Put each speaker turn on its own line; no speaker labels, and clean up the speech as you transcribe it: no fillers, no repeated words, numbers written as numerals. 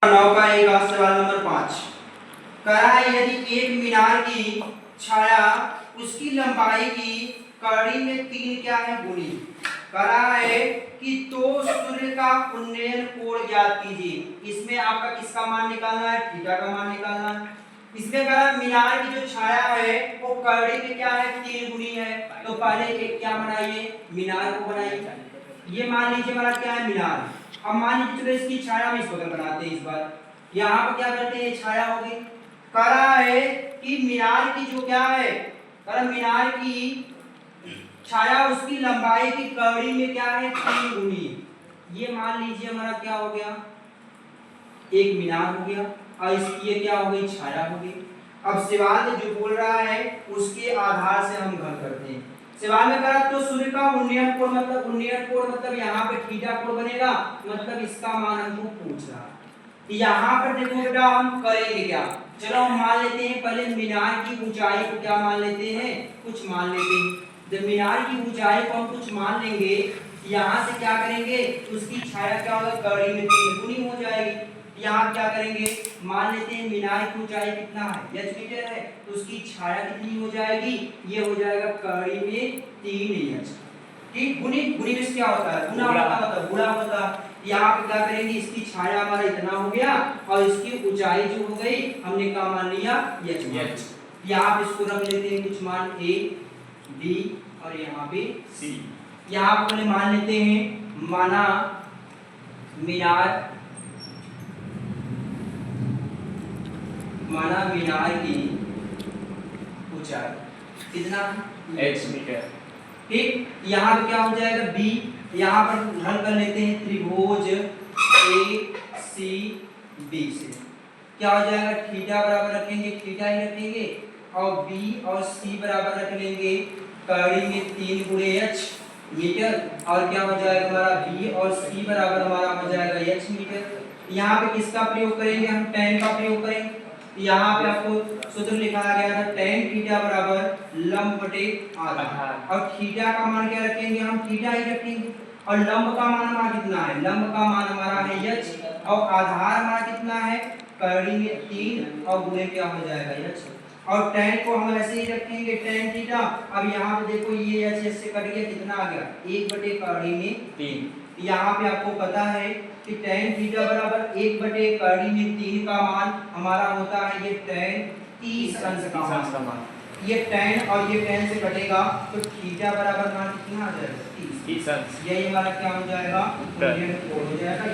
9 का एक सवाल नंबर 5 कहा है यदि एक मीनार की छाया उसकी लंबाई की कड़ी में 3 क्या है गुनी कहा है कि तो सूर्य का उन्नयन कोण ज्ञात कीजिए। इसमें आपका किसका मान निकालना है? थीटा का मान निकालना है। इसमें कहा मीनार की जो छाया है वो कड़ी में क्या है? 3 गुनी है। तो पहले एक क्या बनाइए? मीनार को बनाइए। ये मान लीजिए हमारा क्या है? मीनार। अब मान लीजिए चलो इसकी छाया हम इस बगल बनाते हैं। इस बार यहाँ पर क्या करते हैं? छाया होगी। कह रहा है कि मीनार की जो क्या है, मीनार की छाया उसकी लंबाई की कड़ी में क्या है? 3 गुनी। ये मान लीजिए हमारा क्या हो गया? एक मीनार हो गया और इसकी ये क्या हो गई? छाया हो गई। अब सवाल जो बोल रहा है उसके आधार से हम घर करते हैं। सवाल में कहा तो सूर्य का उन्नयन कोण मतलब यहाँ पे थीटा कोण बनेगा, मतलब इसका मान हमको पूछ रहा है। यहाँ पर देखो बेटा हम करेंगे क्या? चलो हम मान लेते हैं पहले मीनार की ऊंचाई को क्या मान लेते हैं? कुछ मान लेते हैं। जब मीनार की ऊंचाई को हम कुछ मान लेंगे, यहाँ से क्या करेंगे? उसकी छाया क्या होगा? कड़ी में 3 गुनी हो जाएगी। यहाँ क्या करेंगे? मान लेते हैं मीनार की ऊंचाई कितना है? h मीटर है, तो उसकी छाया कितनी हो जाएगी? ये हो जाएगा कड़ी में 3h। ठीक, गुनी में क्या होता है? गुना होता है, गुणा होता है। यहाँ पे क्या करेंगे? इसकी छाया हमारा इतना हो गया और इसकी ऊंचाई जो हो गई हमने क्या मान लिया? h। यहाँ पे इसको रख लेते हैं कुछ मान a b और यहाँ पे c। यहाँ पे मान लेते हैं माना मीनार की ऊंचाई कितना?
h metre.
ठीक, यहाँ पे क्या हो जाएगा? b। यहाँ पर हल कर लेते हैं त्रिभुज a c b से क्या हो जाएगा? थीटा बराबर रखेंगे, थीटा ही रखेंगे और b और c बराबर रख लेंगे कड़ी में 3 गुणे h मीटर। और क्या हो जाएगा हमारा? b और c बराबर हमारा हो जाएगा h मीटर। यहाँ पे किसका प्रयोग करेंगे? हम tan का प्रयोग करेंगे। यहाँ पे आपको सूत्र लिखा गया था tan थीटा बराबर लंब बटे आधार। और थीटा का मान क्या रखेंगे? हम थीटा ही रखेंगे। और लंब का मान हमारा कितना है? लंब का मान हमारा है h और आधार हमारा कितना है? कड़ी में 3 और गुणे क्या हो जाएगा? h। और tan को हम ऐसे ही रखेंगे tan थीटा। अब यहाँ पे देखो ये h से कट गया, कितना आ गया? 1 बटे कड़ी में 3। यहाँ पे आपको पता है कि tan थीटा बराबर 1 बटे कड़ी में 3 का मान हमारा होता है ये tan 30 अंश का मान। ये tan और ये tan से कटेगा तो थीटा बराबर मान कितना आ जाएगा? 30 अंश। यही हमारा क्या हो जाएगा? उत्तर हो जाएगा।